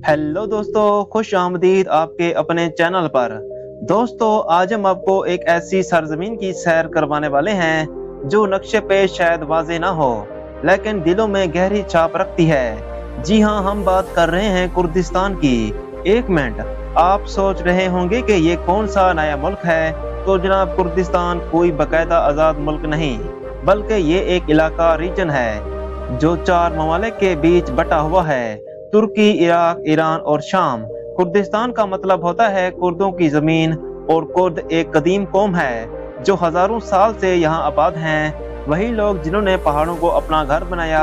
Hello दोस्तों, खुश आमदीद आपके अपने चैनल पर। दोस्तों, आज हम आपको एक ऐसी सरजमीन की सैर करवाने वाले हैं जो नक्शे पे शायद वाज़ेह ना हो, लेकिन दिलों में गहरी छाप रखती है। जी हाँ, हम बात कर रहे हैं कुर्दिस्तान की। एक मिनट, आप सोच रहे होंगे कि ये कौन सा नया मुल्क है। तो जनाब, कुर्दिस्तान कोई बाकायदा आज़ाद मुल्क नहीं, बल्कि ये एक इलाका रीजन है जो 4 ममालिक के बीच बटा हुआ है: तुर्की, इराक, ईरान और शाम। कुर्दिस्तान का मतलब होता है कुर्दों की जमीन, और कुर्द एक कदीम कौम है जो हजारों साल से यहाँ आबाद हैं। वही लोग जिन्होंने पहाड़ों को अपना घर बनाया,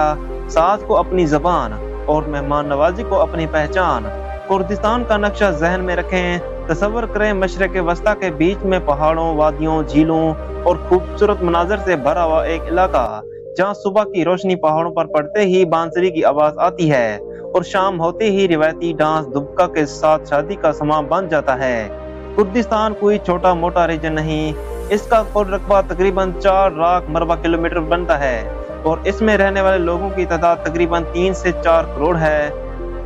साथ को अपनी जबान और मेहमान नवाजी को अपनी पहचान। कुर्दिस्तान का नक्शा जहन में रखें। तसव्वुर करें मशरिक़ वस्ता के बीच में पहाड़ों, वादियों, झीलों और खूबसूरत मनाजर से भरा हुआ एक इलाका, जहाँ सुबह की रोशनी पहाड़ों पर पड़ते ही बांसुरी की आवाज आती है और शाम होते ही रिवायती डांस दुबका के साथ शादी का समा बन जाता है। कुर्दिस्तान कोई छोटा मोटा रीजन नहीं, इसका कुल रकबा तकरीबन 4 लाख मरबा किलोमीटर बनता है और इसमें रहने वाले लोगों की तादाद तकरीबन 3 से 4 करोड़ है।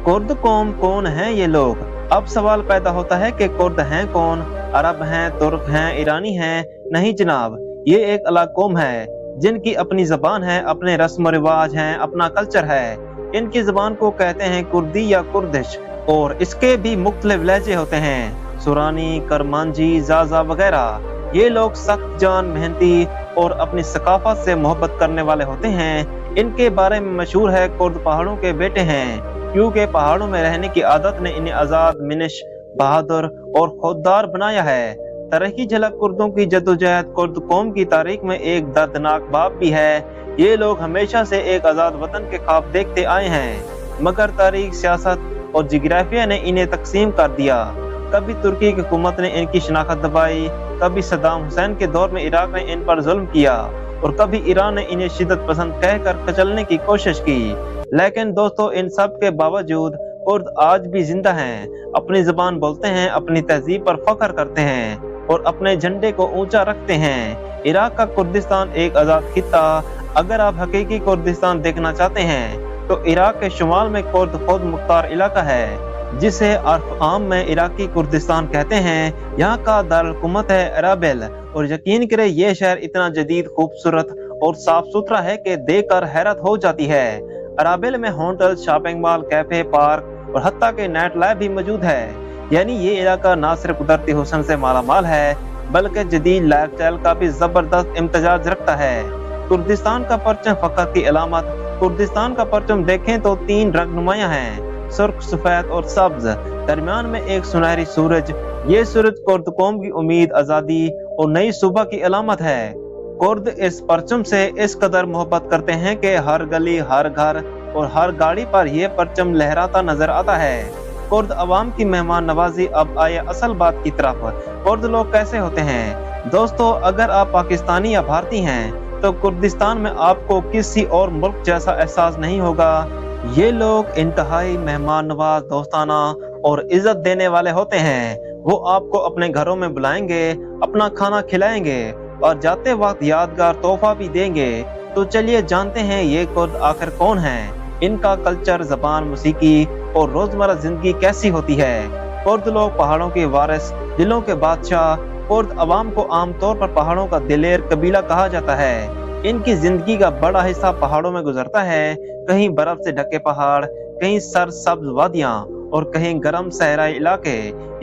कुर्द कौम कौन है ये लोग? अब सवाल पैदा होता है कि कुर्द हैं कौन? अरब हैं, तुर्क हैं, ईरानी हैं? नहीं जनाब, ये एक अलग कौम है जिनकी अपनी जबान है, अपने रस्म रिवाज हैं, अपना कल्चर है। इनकी जबान को कहते हैं कुर्दी या कुर्दिश, और इसके भी मुख्तलिफ लहजे होते हैं: सुरानी, करमांजी, जाजा वगैरह। ये लोग सख्त जान, मेहनती और अपनी सकाफत से मोहब्बत करने वाले होते हैं। इनके बारे में मशहूर है कुर्द पहाड़ों के बेटे हैं, क्योंकि पहाड़ों में रहने की आदत ने इन्हें आजाद, मिनिश, बहादुर और खुददार बनाया है। तरही झलक कुर्दों की जद्दोजहद कुर्द कौम की तारीख में एक दर्दनाक बाब भी है। ये लोग हमेशा से एक आजाद वतन के ख्वाब देखते आए हैं, मगर तारीख, सियासत और जिग्राफिया ने इन्हें तकसीम कर दिया। कभी तुर्की की हुकूमत ने इनकी शनाख्त दबाई, कभी सद्दाम हुसैन के दौर में इराक ने इन पर जुल्म किया, और कभी ईरान ने इन्हें शिद्दत पसंद कहकर कुचलने की कोशिश की। लेकिन दोस्तों, इन सब के बावजूद कुर्द आज भी जिंदा हैं, अपनी जुबान बोलते हैं, अपनी तहजीब पर फख्र करते हैं और अपने झंडे को ऊंचा रखते हैं। इराक का कुर्दिस्तान एक आजाद खित्ता। अगर आप हकीकी कुर्दिस्तान देखना चाहते हैं तो इराक के शुमाल में कुर्द खुद मुख्तार इलाका है, जिसे अर्फ आम में इराकी कुर्दिस्तान कहते हैं। यहाँ का दारुल-हुकूमत है अराबिल, और यकीन करें ये शहर इतना जदीद, खूबसूरत और साफ सुथरा है कि देखकर हैरत हो जाती है। अराबिल में hotel, shopping mall, cafe, park और हत्ता के नाइट लाइफ भी मौजूद है। यानी ये इलाका ना सिर्फ कुदरती हुस्न से मालामाल है, बल्कि जदीद लाइफस्टाइल का भी जबरदस्त इम्तिजाज रखता है। कुर्दिस्तान का परचम फख्र की अलामत। कुर्दिस्तान का परचम देखें तो 3 रंग नुमाया हैं: सुर्ख, सफेद और सब्ज। दरमियान में एक सुनहरी सूरज। ये सूरज कुर्द कौम की उम्मीद, आजादी और नई सुबह की अलामत है। कुर्द इस परचम से इस कदर मोहब्बत करते हैं कि हर गली, हर घर और हर गाड़ी पर यह परचम लहराता नजर आता है। कुर्द अवाम की मेहमान नवाजी। अब आए असल बात की तरफ। कुर्द लोग कैसे होते हैं? दोस्तों, अगर आप पाकिस्तानी या भारतीय हैं तो कुर्दिस्तान में आपको किसी और मुल्क जैसा एहसास नहीं होगा। ये लोग इंतहाई मेहमान नवाज, दोस्ताना और इज्जत देने वाले होते हैं। वो आपको अपने घरों में बुलाएंगे, अपना खाना खिलाएंगे और जाते वक्त यादगार तोहफा भी देंगे। तो चलिए जानते हैं ये कुर्द आखिर कौन हैं, इनका कल्चर, जबान, मौसीकी और रोजमर्रा जिंदगी कैसी होती है। कुर्द लोग पहाड़ों के वारिस, दिलों के बादशाह। कुर्द अवाम को आमतौर पर पहाड़ों का दिलेर कबीला कहा जाता है। इनकी जिंदगी का बड़ा हिस्सा पहाड़ों में गुजरता है। कहीं बर्फ से ढके पहाड़, कहीं सरसब्ज वादियां और कहीं गर्म सहराई इलाके।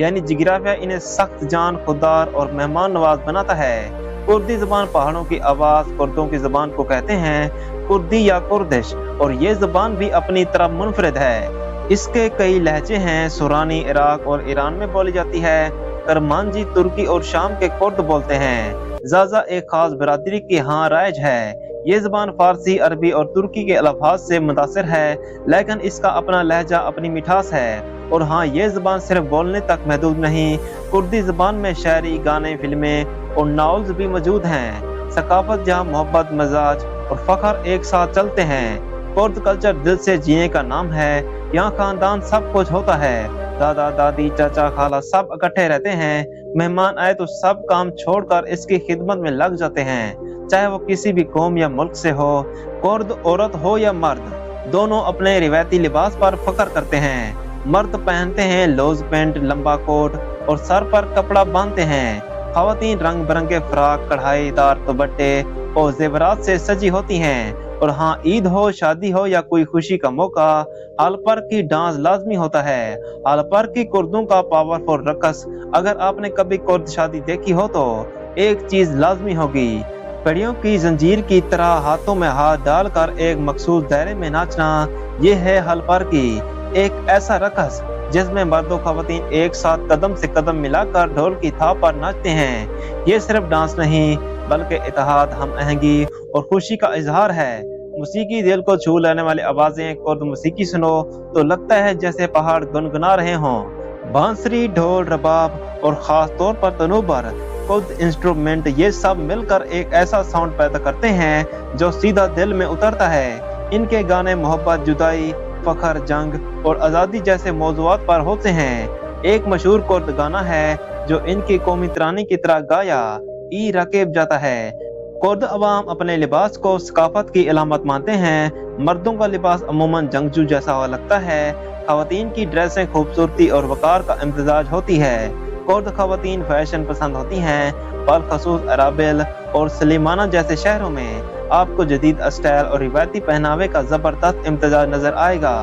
यानी जिग्राफिया इन्हें सख्त जान, खुददार और मेहमान नवाज बनाता है। कुर्दी जबान पहाड़ों की आवाज कुर्दों की जबान को कहते हैं कुर्दी या कुर्दिश, और ये जबान भी अपनी तरफ मुनफरिद है। इसके कई लहजे हैं। सुरानी इराक और ईरान में बोली जाती है। करमांजी तुर्की और शाम के कुर्द बोलते हैं। जाजा एक खास बिरादरी की यहाँ राइज है। ये जबान फारसी, अरबी और तुर्की के अल्फाज से मुतासिर है, लेकिन इसका अपना लहजा, अपनी मिठास है। और हाँ, ये जबान सिर्फ बोलने तक महदूद नहीं, कुर्दी जबान में शायरी, गाने, फिल्में और नावल्स भी मौजूद हैं। सकाफत जहाँ मोहब्बत, मजाज और फख्र एक साथ चलते हैं। कुर्द कल्चर दिल से जीने का नाम है। यहाँ खानदान सब कुछ होता है। दादा, दादी, चाचा, खाला सब इकट्ठे रहते हैं। मेहमान आए तो सब काम छोड़कर इसकी खिदमत में लग जाते हैं, चाहे वो किसी भी कौम या मुल्क से हो। कुर्द औरत हो या मर्द, दोनों अपने रिवायती लिबास पर फख्र करते हैं। मर्द पहनते हैं लूज पैंट, लंबा कोट और सर पर कपड़ा बांधते हैं। खवातीन रंग बिरंगे फ्राक, कढ़ाईदार दुपट्टे और जेवरात से सजी होती हैं। और हाँ, ईद हो, शादी हो या कोई खुशी का मौका, हालपर की डांस लाजमी होता है। हालपर की कुर्दों का पावरफुल रकस, अगर आपने कभी कुर्द शादी देखी हो तो एक चीज लाजमी होगी, कड़ियों की जंजीर की तरह हाथों में हाथ डालकर एक मखसूस दायरे में नाचना। ये है हालपर की एक ऐसा रकस जिसमें मर्दों खवातीन एक साथ कदम से कदम मिलाकर ढोल की थाप पर नाचते हैं। ये सिर्फ डांस नहीं बल्कि इत्तेहाद, हम आहंगी और खुशी का इजहार है। मौसीकी दिल को छू लेने वाली आवाजें, कुर्द मौसीकी सुनो तो लगता है जैसे पहाड़ गुनगुना रहे हों। बांसुरी, ढोल, रबाब और खास तौर पर तनूबर, कुर्द इंस्ट्रूमेंट, ये सब मिलकर एक ऐसा साउंड पैदा करते हैं जो सीधा दिल में उतरता है। इनके गाने मोहब्बत, जुदाई, फखर, जंग और आज़ादी जैसे मौज़ूआत पर होते हैं। एक मशहूर कुर्द गाना है जो इनकी कौमी तरानी की तरह गाया ई रकेब जाता है। कुर्द अवाम अपने लिबास को सकाफत की अलामत मानते हैं। मर्दों का लिबास अमूमन जंगजू जैसा लगता है। खवातीन की ड्रेसें खूबसूरती और वकार का इम्तिजाज होती है। कुर्द खवातीन फैशन पसंद होती हैं, बलखसूस अराबिल और सलीमाना जैसे शहरों में आपको जदीद स्टाइल और रिवायती पहनावे का जबरदस्त इम्तिजाज नजर आएगा।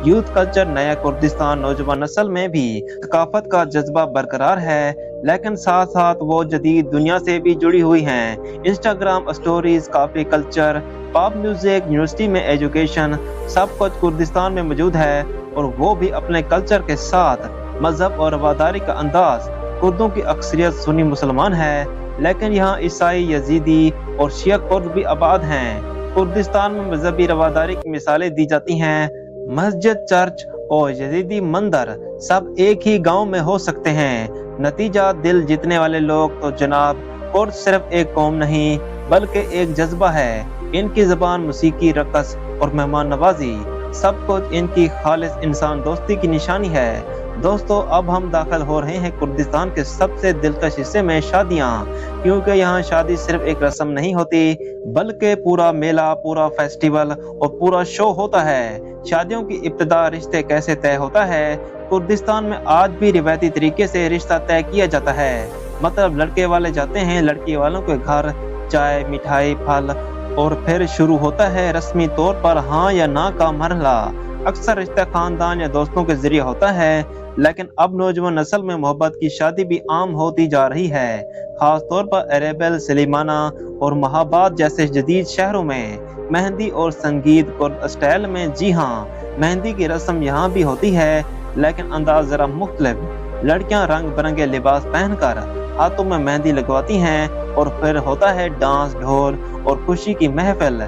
यूथ कल्चर, नया कुर्दिस्तान, नौजवान नस्ल में भी थकाफत का जज्बा बरकरार है, लेकिन साथ साथ वो जदीद दुनिया से भी जुड़ी हुई हैं। इंस्टाग्राम स्टोरीज, काफी कल्चर, पॉप म्यूजिक, यूनिवर्सिटी में एजुकेशन, सब कुछ कुर्दिस्तान में मौजूद है। और वो भी अपने कल्चर के साथ। मजहब और वफादारी का अंदाज, कुर्दों की अक्सरियत सुन्नी मुसलमान है, लेकिन यहाँ ईसाई, यजीदी और शिया कुर्द भी आबाद हैं। कुर्दिस्तान में मजहबी रवादारी की मिसालें दी जाती हैं। मस्जिद, चर्च और यजीदी मंदिर सब एक ही गांव में हो सकते हैं। नतीजा, दिल जीतने वाले लोग तो जनाब, कुर्द सिर्फ एक कौम नहीं बल्कि एक जज्बा है। इनकी ज़बान, मौसीकी, रक़स और मेहमान नवाजी, सब कुछ इनकी खालिस इंसान दोस्ती की निशानी है। दोस्तों, अब हम दाखिल हो रहे हैं कुर्दिस्तान के सबसे दिलकश हिस्से में, शादियाँ। क्योंकि यहाँ शादी सिर्फ एक रस्म नहीं होती बल्कि पूरा मेला, पूरा फेस्टिवल और पूरा शो होता है। शादियों की इब्तिदा, रिश्ते कैसे तय होता है। कुर्दिस्तान में आज भी रिवायती तरीके से रिश्ता तय किया जाता है। मतलब लड़के वाले जाते हैं लड़की वालों के घर, चाय, मिठाई, फल, और फिर शुरू होता है रस्मी तौर पर हाँ या ना का मरहला। अक्सर रिश्ता खानदान या दोस्तों के जरिए होता है, लेकिन अब नौजवान नस्ल में मोहब्बत की शादी भी आम होती जा रही है, खास तौर पर अरेबिल, सलीमाना और महाबाद जैसे जदीद शहरों में। मेहंदी और संगीत कुर्द स्टाइल में। जी हाँ, मेहंदी की रस्म यहाँ भी होती है, लेकिन अंदाज जरा मुख्तलिफ। लड़कियां रंग बिरंगे लिबास पहनकर हाथों में मेहंदी लगवाती हैं और फिर होता है डांस, ढोल और खुशी की महफिल।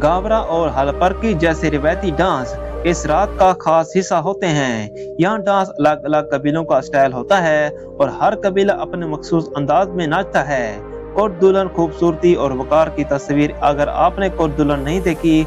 गावरा और हलपरकी जैसे रिवायती डांस इस रात का खास हिस्सा होते हैं। यहाँ डांस अलग अलग कबीलों का स्टाइल होता है और हर कबीला अपने मखसूस अंदाज में नाचता है। कुर्द दुल्हन, खूबसूरती और वकार की तस्वीर। अगर आपने कुर्द दुल्हन नहीं देखी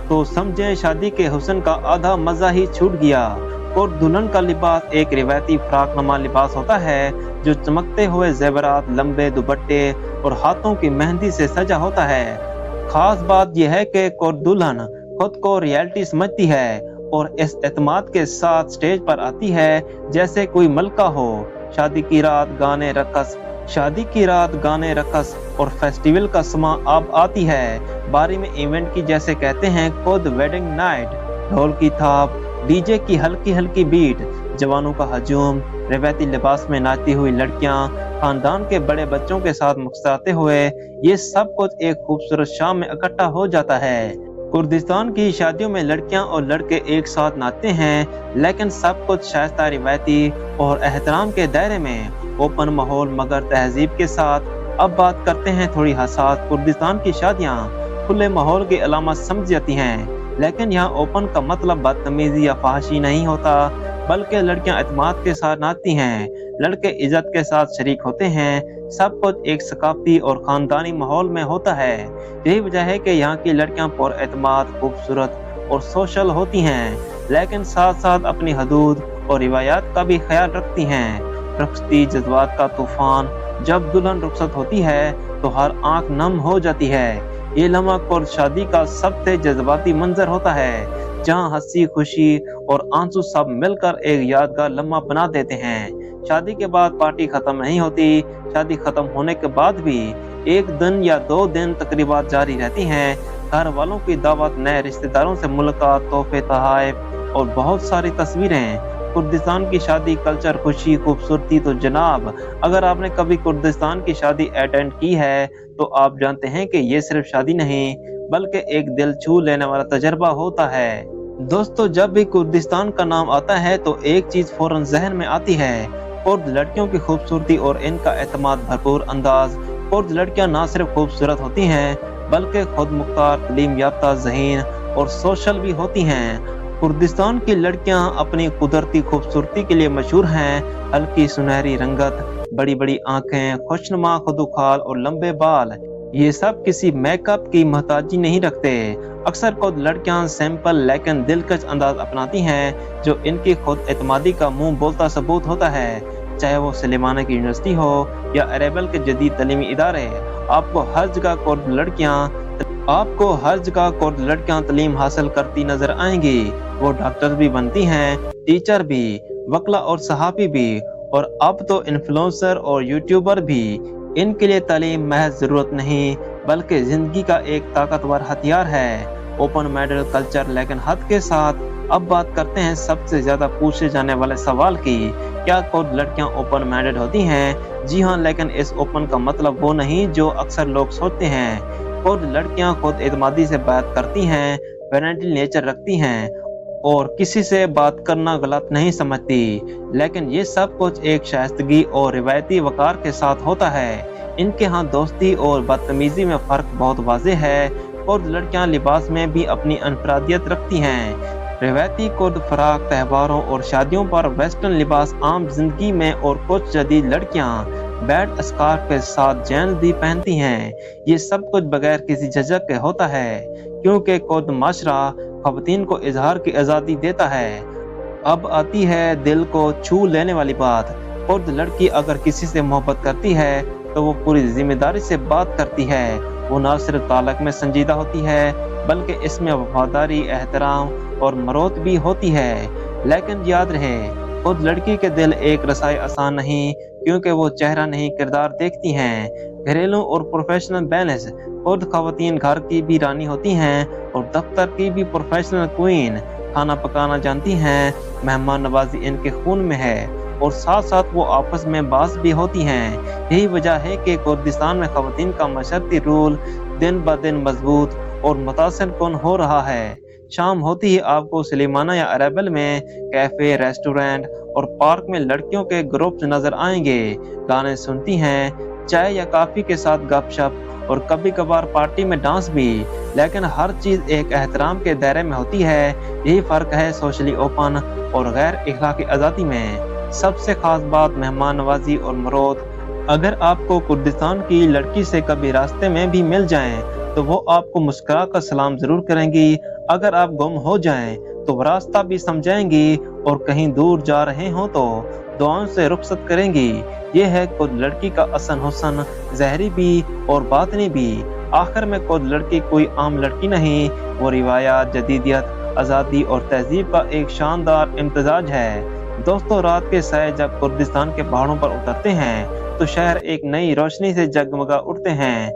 तो समझे शादी के हुस्न का आधा मजा ही छूट गया। कुर्द दुल्हन का लिबास एक रिवायती फ्राक नमा लिबास होता है जो चमकते हुए जेवरात, लंबे दुपट्टे और हाथों की मेहंदी से सजा होता है। खास बात यह है कि कुर्द दुल्हन खुद को रियलिटी समझती है और इस एतमाद के साथ स्टेज पर आती है जैसे कोई मलका हो। शादी की रात गाने, रक़स और फेस्टिवल का समा अब आती है। बारी में इवेंट की जैसे कहते हैं कुर्द वेडिंग नाइट। ढोल की थाप, डीजे की हल्की हल्की बीट, जवानों का हजूम, रिवायती लिबास में नाचती हुई लड़कियां, खानदान के बड़े बच्चों के साथ मुस्कुराते हुए, ये सब कुछ एक खूबसूरत शाम में इकट्ठा हो जाता है। कुर्दिस्तान की शादियों में लड़कियां और लड़के एक साथ नाचते हैं, लेकिन सब कुछ शाइस्ता, रिवायती और एहतराम के दायरे में। ओपन माहौल मगर तहजीब के साथ। अब बात करते हैं थोड़ी हसास। कुर्दिस्तान की शादियां खुले माहौल की अलामत समझ जाती हैं, लेकिन यहाँ ओपन का मतलब बदतमीजी या फहाशी नहीं होता, बल्कि लड़कियां एतमाद के साथ नाचती हैं, लड़के इज्जत के साथ शरीक होते हैं। सब कुछ एक सकाफती और खानदानी माहौल में होता है। यही वजह है कि यहाँ की लड़कियां पर एतमाद, खूबसूरत और सोशल होती हैं, लेकिन साथ साथ अपनी हदूद और रिवायात का भी ख्याल रखती हैं। रुखसती, जज्बात का तूफान। जब दुल्हन रुखसत होती है तो हर आंख नम हो जाती है। ये लम्हा कुर्द शादी का सबसे जज्बाती मंजर होता है। जहां हंसी खुशी और आंसू सब मिलकर एक यादगार लम्हा बना देते हैं। शादी के बाद पार्टी खत्म नहीं होती, शादी खत्म होने के बाद भी 1 दिन या 2 दिन तकरीबात जारी रहती हैं। घर वालों की दावत, नए रिश्तेदारों से मुलाकात, तोहफे, तोहफे और बहुत सारी तस्वीरें। कुर्दिस्तान की शादी कल्चर, खुशी, खूबसूरती। तो जनाब, अगर आपने कभी कुर्दिस्तान की शादी अटेंड की है तो आप जानते हैं कि ये सिर्फ शादी नहीं बल्कि एक दिल छू लेने वाला तजर्बा होता है। दोस्तों, जब भी कुर्दिस्तान का नाम आता है तो एक चीज फौरन जहन में आती है, कुर्द लड़कियों की खूबसूरती और इनका एतमाद भरपूर अंदाज। कुर्द लड़कियां ना सिर्फ खूबसूरत होती हैं बल्कि खुद मुख्तार, तालीम याफ्ता, ज़हीन और सोशल भी होती हैं। कुर्दिस्तान की लड़कियां अपनी कुदरती खूबसूरती के लिए मशहूर हैं। हल्की सुनहरी रंगत, बड़ी बड़ी आंखें, खुशनुमा खुदुखाल और लंबे बाल, ये सब किसी मेकअप की मोहताजी नहीं रखते। अक्सर खुद लड़कियां सिंपल लेकिन दिलकश अंदाज अपनाती हैं जो इनकी खुद एतमादी का मुंह बोलता सबूत होता है। चाहे वो सुलेमाना की यूनिवर्सिटी हो या अरेबल के जदीद तलीमी इदारे, आपको हर जगह कुर्द लड़कियां तालीम हासिल करती नजर आएंगी। वो डॉक्टर भी बनती हैं, टीचर भी, वकला और सहाफी भी, और अब तो इन्फ्लुएंसर और यूट्यूबर भी। इनके लिए तालीम महज जरूरत नहीं बल्कि जिंदगी का एक ताकतवर हथियार है। ओपन माइंडेड कल्चर, लेकिन हद के साथ। अब बात करते हैं सबसे ज्यादा पूछे जाने वाले सवाल की, क्या कुर्द लड़कियां ओपन माइंडेड होती हैं? जी हाँ, लेकिन इस ओपन का मतलब वो नहीं जो अक्सर लोग सोचते हैं। कुर्द लड़कियां खुद एतमादी से बात करती हैं, फ्रेंडली नेचर रखती हैं और किसी से बात करना गलत नहीं समझती। लेकिन ये सब कुछ एक शाइस्तगी और रिवायती वकार के साथ होता है। इनके यहाँ दोस्ती और बदतमीजी में फर्क बहुत वाज़ेह है। कुर्द लड़कियां लिबास में भी अपनी अनफरादियत रखती हैं। रिवायती कुर्द फराक, त्योहारों और शादियों पर वेस्टर्न लिबास आम जिंदगी में, और कुछ जदीद लड़कियां बैड स्कार्फ के साथ जैन भी पहनती हैं। ये सब कुछ बगैर किसी झिझक के होता है क्योंकि कुर्द माशरा खवातीन को इजहार की आज़ादी देता है। अब आती है दिल को छू लेने वाली बात। कुर्द लड़की अगर किसी से मोहब्बत करती है तो वो पूरी जिम्मेदारी से बात करती है। वो न सिर्फ ताल्लुक में संजीदा होती है बल्कि इसमें वफादारी, एहतराम और मरोत भी होती है। लेकिन याद रहे, खुद लड़की के दिल एक रसाई आसान नहीं क्योंकि वो चेहरा नहीं किरदार देखती हैं। घरेलू और प्रोफेशनल बैलेंस, खुद खवातीन घर की भी रानी होती हैं और दफ्तर की भी प्रोफेशनल क्वीन। खाना पकाना जानती हैं, मेहमान नवाजी इनके खून में है और साथ साथ वो आपस में बास भी होती हैं। यही वजह है कि कुर्दिस्तान में खवातीन का मशर्ती रूल दिन ब दिन मजबूत और मुतासिर कौन हो रहा है। शाम होती ही आपको सुलेमाना या अरेबल में कैफे, रेस्टोरेंट और पार्क में लड़कियों के ग्रुप नजर आएंगे। गाने सुनती हैं, चाय या कॉफी के साथ गपशप और कभी कभार पार्टी में डांस भी। लेकिन हर चीज एक एहतराम के दायरे में होती है। यही फर्क है सोशली ओपन और गैर इखलाकी आज़ादी में। सबसे खास बात मेहमान नवाजी और मरोत। अगर आपको कुर्दिस्तान की लड़की से कभी रास्ते में भी मिल जाएं तो वो आपको मुस्कुरा कर सलाम जरूर करेंगी। अगर आप गुम हो जाएं तो वो रास्ता भी समझाएंगी और कहीं दूर जा रहे हो तो दुआओं से रुखसत करेंगी। ये है कुर्द लड़की का असल हुस्न, ज़ाहिरी भी और बातनी भी। आखिर में कुर्द लड़की कोई आम लड़की नहीं, वो रिवायात, जदीदियत, आज़ादी और तहजीब का एक शानदार इम्तजाज है। दोस्तों, रात के साए जब कुर्दिस्तान के पहाड़ों पर उतरते हैं तो शहर एक नई रोशनी से जगमगा उठते हैं।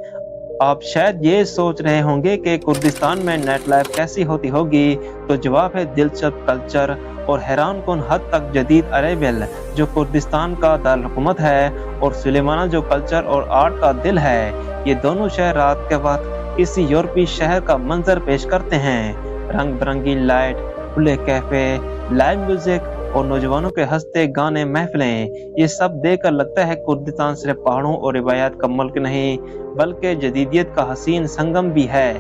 आप शायद ये सोच रहे होंगे कि कुर्दिस्तान में नेट लाइफ कैसी होती होगी, तो जवाब है दिलचस्प कल्चर और हैरान कुन हद तक जदीद अरेबिल जो कुर्दिस्तान का दारुल है और सुलेमाना जो कल्चर और आर्ट का दिल है। ये दोनों शहर रात के वक्त किसी यूरोपीय शहर का मंजर पेश करते हैं। रंग बिरंगी लाइट, खुले कैफे, लाइव म्यूजिक और नौजवानों के हंसते गाने, महफिलें, ये सब देखकर लगता है कुर्दिस्तान सिर्फ पहाड़ों और रिवायात का मुल्क नहीं बल्कि जदीदियत का हसीन संगम भी है।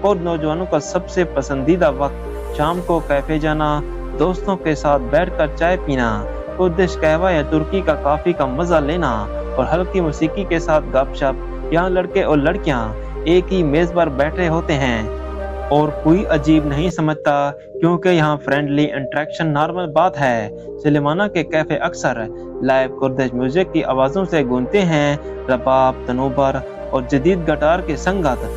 कुर्द नौजवानों का सबसे पसंदीदा वक्त शाम को कैफे जाना, दोस्तों के साथ बैठकर चाय पीना, कुर्दिश कहवा या तुर्की का कॉफी का मजा लेना और हल्की मौसीकी के साथ गपशप। यहाँ लड़के और लड़कियाँ एक ही मेज पर बैठे होते हैं और कोई अजीब नहीं समझता क्योंकि यहाँ फ्रेंडली इंटरेक्शन नॉर्मल बात है। सुलेमाना के कैफे अक्सर लाइव कुर्दिश म्यूजिक की आवाज़ों से गूंजते हैं, रबाब, तनूबर और जदीद गिटार की संगत।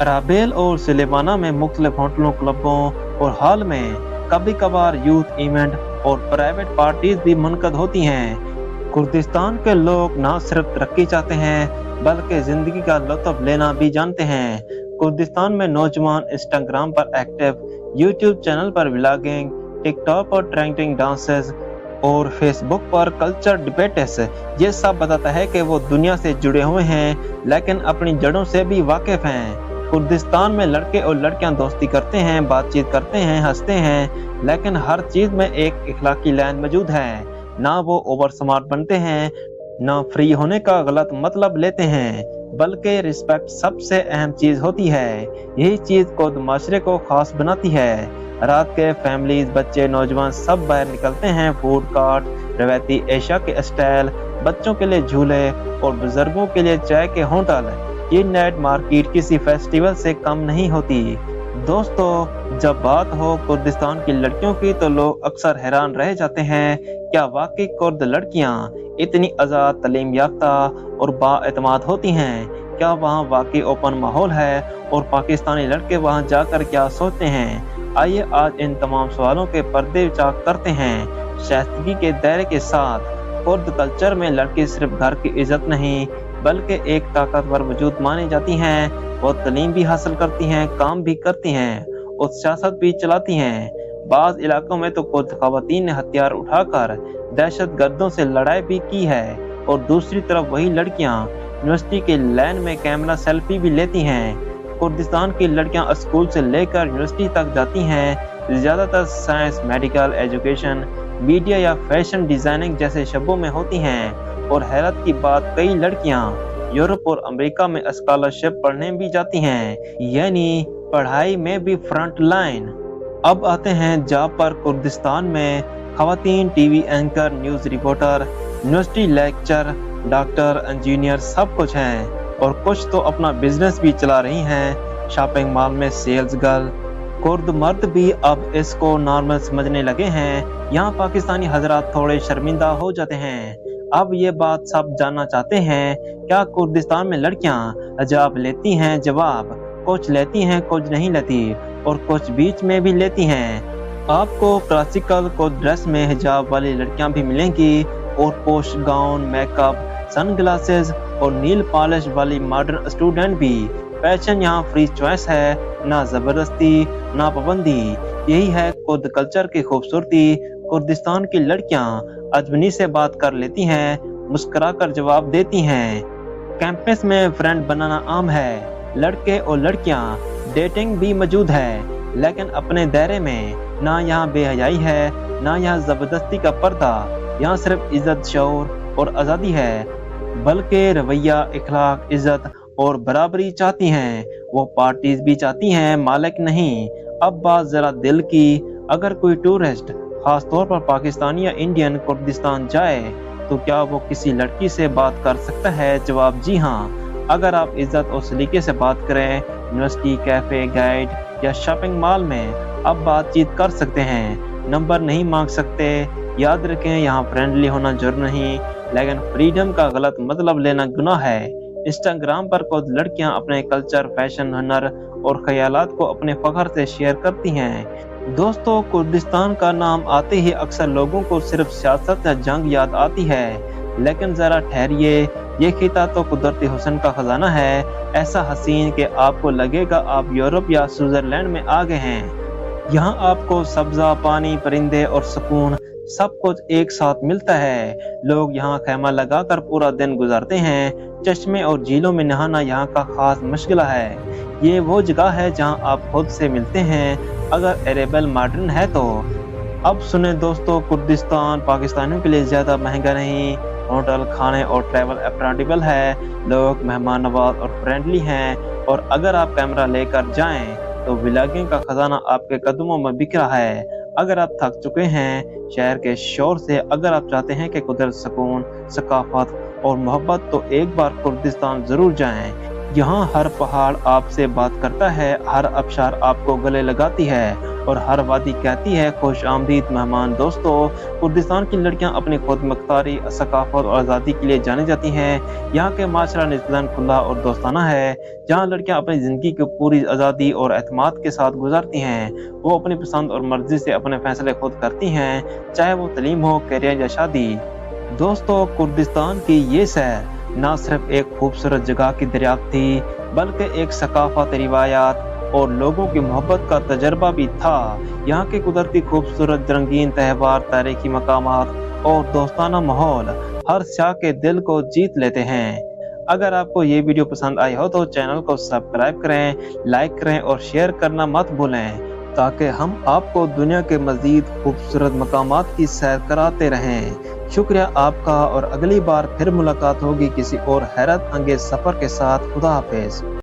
राबेल और सुलेमाना में मुख्तलिफ होटलों, क्लबों और हॉल में कभी कभार यूथ इवेंट और प्राइवेट पार्टीज भी मुनक़द होती हैं। कुर्दिस्तान के लोग न सिर्फ तरक्की चाहते हैं बल्कि जिंदगी का लुत्फ लेना भी जानते हैं। कुर्दिस्तान में नौजवान इंस्टाग्राम पर एक्टिव, यूट्यूब चैनल पर व्लॉगिंग, टिकटॉक पर ट्रेंडिंग डांसेस और फेसबुक पर कल्चर डिबेट्स, ये सब बताता है कि वो दुनिया से जुड़े हुए हैं लेकिन अपनी जड़ों से भी वाकिफ हैं। कुर्दिस्तान में लड़के और लड़कियां दोस्ती करते हैं, बातचीत करते हैं, हंसते हैं, लेकिन हर चीज में एक इखलाकी लाइन मौजूद है। ना वो ओवर स्मार्ट बनते हैं, ना फ्री होने का गलत मतलब लेते हैं, बल्कि रिस्पेक्ट सबसे अहम चीज होती है। यही चीज को माशरे को खास बनाती है। रात के फैमिलीज, बच्चे, नौजवान सब बाहर निकलते हैं। फूड कार्ट, रवायती एशिया के स्टाइल, बच्चों के लिए झूले और बुजुर्गों के लिए चाय के होटल। ये नाइट मार्केट किसी फेस्टिवल से कम नहीं होती। दोस्तों, जब बात हो कुर्दिस्तान की लड़कियों की तो लोग अक्सर हैरान रह जाते हैं, क्या वाकई कुर्द लड़कियां इतनी आज़ाद, तालीम याफ्ता और बाएतमाद होती हैं? क्या वहाँ वाकई ओपन माहौल है और पाकिस्तानी लड़के वहाँ जाकर क्या सोचते हैं? आइए आज इन तमाम सवालों के पर्दे चाक करते हैं शाइस्तगी के दायरे के साथ। कुर्द कल्चर में लड़की सिर्फ घर की इज्जत नहीं बल्कि एक ताकतवर वजूद मानी जाती हैं। वो तालीम भी हासिल करती हैं, काम भी करती हैं और सियासत भी चलाती हैं। बाज़ इलाकों में तो कुछ ख़वातीन ने हथियार उठाकर दहशत गर्दों से लड़ाई भी की है और दूसरी तरफ वही लड़कियां यूनिवर्सिटी के लैन में कैमरा सेल्फी भी लेती हैं। कुर्दिस्तान की लड़कियां स्कूल से लेकर यूनिवर्सिटी तक जाती हैं। ज़्यादातर साइंस, मेडिकल, एजुकेशन, मीडिया या फैशन डिज़ाइनिंग जैसे शोबों में होती हैं। और हैरत की बात, कई लड़कियां यूरोप और अमेरिका में स्कॉलरशिप पढ़ने भी जाती हैं, यानी पढ़ाई में भी फ्रंट लाइन। अब आते हैं जॉब पर। कुर्दिस्तान में खवातीन TV anchor, news reporter, university lecture, doctor, engineer सब कुछ हैं और कुछ तो अपना बिजनेस भी चला रही हैं। शॉपिंग मॉल में सेल्स गर्ल। कुर्द मर्द भी अब इसको नॉर्मल समझने लगे हैं। यहाँ पाकिस्तानी हजरात थोड़े शर्मिंदा हो जाते हैं। अब ये बात सब जानना चाहते हैं, क्या कुर्दिस्तान में लड़कियां हिजाब लेती हैं? जवाब, कुछ लेती हैं, कुछ नहीं लेती और कुछ बीच में भी लेती हैं। आपको क्लासिकल कुर्द ड्रेस में हिजाब वाली लड़कियां भी मिलेंगी और पोस्ट गाउन, मेकअप, सनग्लासेस और नील पॉलिश वाली मॉडर्न स्टूडेंट भी। फैशन यहाँ फ्री चॉइस है, ना जबरदस्ती ना पाबंदी। यही है कुर्द कल्चर की खूबसूरती। कुर्दिस्तान की लड़कियां अजनबी से बात कर लेती हैं, मुस्कुराकर जवाब देती हैं। कैंपस में फ्रेंड बनाना आम है। लड़के और लड़कियां डेटिंग भी मौजूद है, लेकिन अपने दायरे में। ना यहाँ बेहयाई है, ना यहाँ जबरदस्ती का पर्दा। यहाँ सिर्फ इज्जत, शऊर और आज़ादी है, बल्कि रवैया, इखलाक, इज्जत और बराबरी चाहती हैं। वो पार्टीज भी चाहती हैं, मालिक नहीं। अब बात जरा दिल की। अगर कोई टूरिस्ट, खास तौर पर पाकिस्तानी या इंडियन, कुर्दिस्तान जाए तो क्या वो किसी लड़की से बात कर सकता है? जवाब, जी हाँ। अगर आप इज्जत और सलीके से बात करें, यूनिवर्सिटी, कैफे, गाइड या शॉपिंग मॉल में अब बातचीत कर सकते हैं। नंबर नहीं मांग सकते। याद रखें, यहाँ फ्रेंडली होना जरूर नहीं, लेकिन फ्रीडम का गलत मतलब लेना गुनाह है। इंस्टाग्राम पर कुछ लड़कियां अपने कल्चर, फैशन, हुनर और ख्यालात को अपने फख्र से शेयर करती हैं। दोस्तों, कुर्दिस्तान का नाम आते ही अक्सर लोगों को सिर्फ सियासत या जंग याद आती है, लेकिन जरा ठहरिए, ये खिता तो कुदरती हुस्न का खजाना है। ऐसा हसीन कि आपको लगेगा आप यूरोप या स्विट्जरलैंड में आ गए हैं। यहाँ आपको सब्जा, पानी, परिंदे और सुकून सब कुछ एक साथ मिलता है। लोग यहाँ खैमा लगाकर पूरा दिन गुजारते हैं। चश्मे और झीलों में नहाना यहाँ का खास मशगला है। ये वो जगह है जहाँ आप खुद से मिलते हैं, अगर अरेबल मॉडर्न है तो। अब सुने दोस्तों, कुर्दिस्तान पाकिस्तानियों के लिए ज्यादा महंगा नहीं। होटल, खाने और ट्रैवल अफोर्डेबल है। लोग मेहमान नवाज और फ्रेंडली हैं और अगर आप कैमरा लेकर जाएं तो व्लॉगिंग का खजाना आपके कदमों में बिखरा है। अगर आप थक चुके हैं शहर के शोर से, अगर आप चाहते हैं कि कुदरत, सुकून, सकाफत और मोहब्बत, तो एक बार कुर्दिस्तान जरूर जाएं। यहाँ हर पहाड़ आपसे बात करता है, हर आबशार आपको गले लगाती है और हर वादी कहती है खुश आमदीद मेहमान। दोस्तों, कुर्दिस्तान की लड़कियां अपनी खुद मुख्तारी, सकाफत और आज़ादी के लिए जानी जाती हैं। यहाँ के माशरा निस्बतन खुला और दोस्ताना है, जहाँ लड़कियां अपनी ज़िंदगी को पूरी आज़ादी और एतमाद के साथ गुजारती हैं। वो अपनी पसंद और मर्जी से अपने फैसले खुद करती हैं, चाहे वो तालीम हो, करियर या शादी। दोस्तों, कुर्दिस्तान की ये सैर न सिर्फ एक खूबसूरत जगह की दरियाफ्त थी, बल्कि एक सकाफत, रिवायात और लोगों की मोहब्बत का तजर्बा भी था। यहाँ के कुदरती खूबसूरत रंगीन त्यौहार, तारीखी मकामात और दोस्ताना माहौल हर सियाह के दिल को जीत लेते हैं। अगर आपको ये वीडियो पसंद आई हो तो चैनल को सब्सक्राइब करें, लाइक करें और शेयर करना मत भूलें, ताकि हम आपको दुनिया के मजीद खूबसूरत मकामात की सैर कराते रहें। शुक्रिया आपका, और अगली बार फिर मुलाकात होगी किसी और हैरत अंगेज सफर के साथ। खुदा हाफिज।